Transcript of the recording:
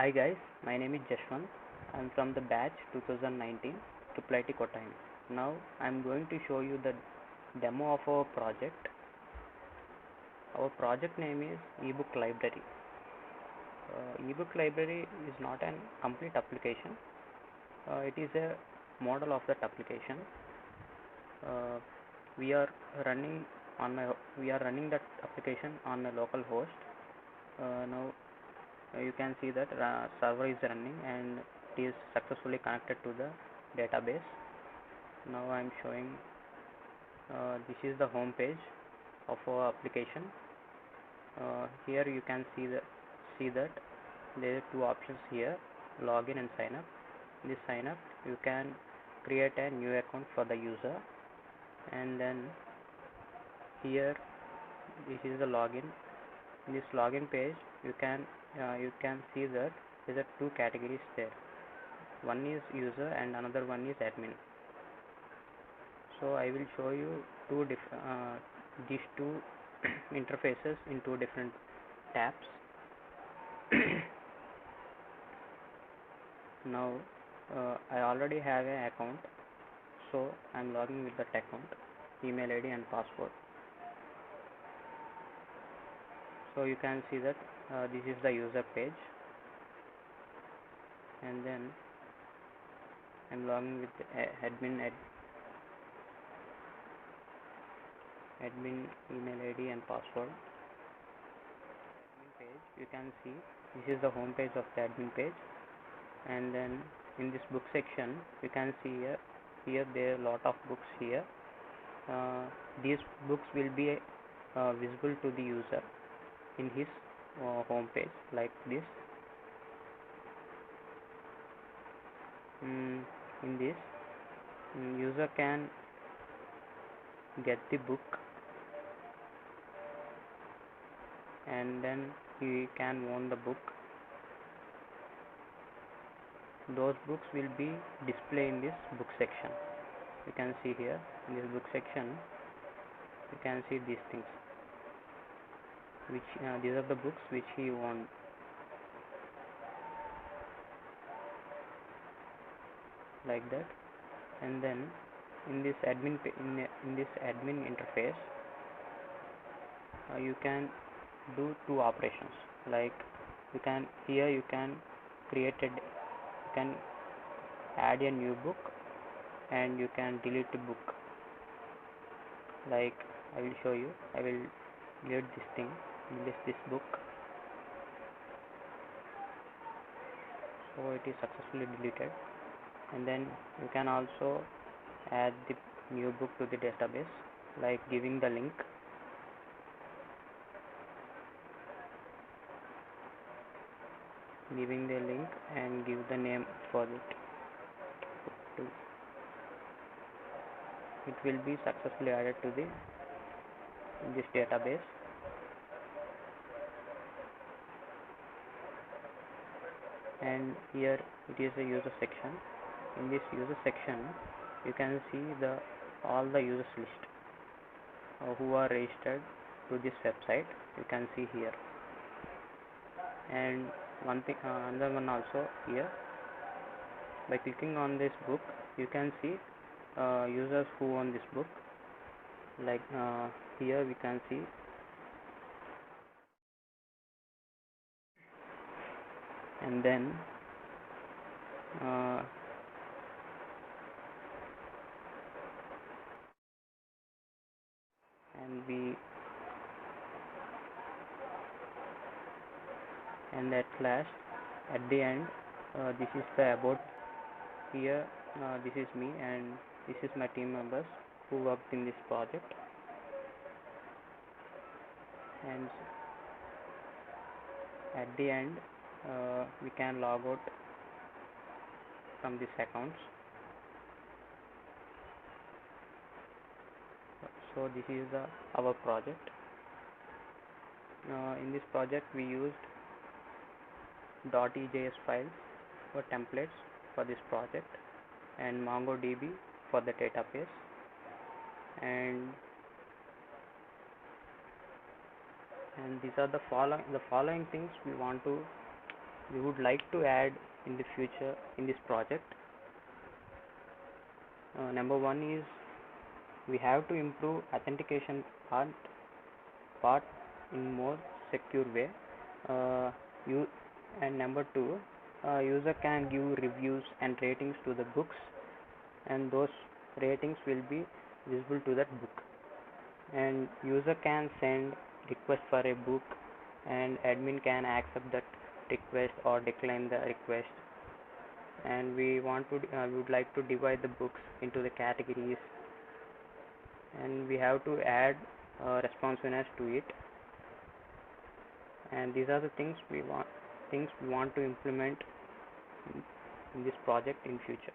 Hi guys, my name is Jashwant. I'm from the batch 2019 Triple IT Kottayam. Now I'm going to show you the demo of our project. Our project name is ebook library. Ebook library is not an complete application. It is a model of that application. Uh, we are running we are running that application on a local host. Now you can see that server is running and it is successfully connected to the database. Now I am showing this is the home page of our application. Here you can see that there are two options here, login and sign up. In this sign up you can create a new account for the user, and then here this is the login. In this login page you can see that there are two categories there. One is user and another one is admin. So I will show you these two interfaces in two different tabs. Now I already have an account, so I am logging with that account, email ID and password. So you can see that this is the user page, and then I am logging with admin email ID and password. Admin page, you can see this is the home page of the admin page, and then in this book section you can see here there are a lot of books here. These books will be visible to the user in his home page like this. In this, user can get the book, and then he can own the book. Those books will be displayed in this book section. You can see here in this book section you can see these things, which these are the books which he owned. Like that. And then in this admin interface you can do two operations, like you can add a new book and you can delete a book. Like I will show you. I will delete this book. So it is successfully deleted. And then you can also add the new book to the database, like giving the link. And give the name for it. It will be successfully added to this database. And here it is a user section. In this user section you can see all the users list who are registered to this website. You can see here. And another one also here, by clicking on this book you can see users who own this book. Like here we can see and then and at last, at the end, this is the about. Here this is me and this is my team members who worked in this project. And at the end we can log out from these accounts. So this is our project. In this project we used .ejs files for templates for this project, and MongoDB for the database, and these are the following things we want to we would like to add in the future in this project. Number one is we have to improve authentication part in more secure way. You and number two, user can give reviews and ratings to the books, and those ratings will be visible to that book. And user can send request for a book, and admin can accept that request or decline the request. And we would like to divide the books into the categories, and we have to add responsiveness to it. And these are the things we want to implement in this project in future.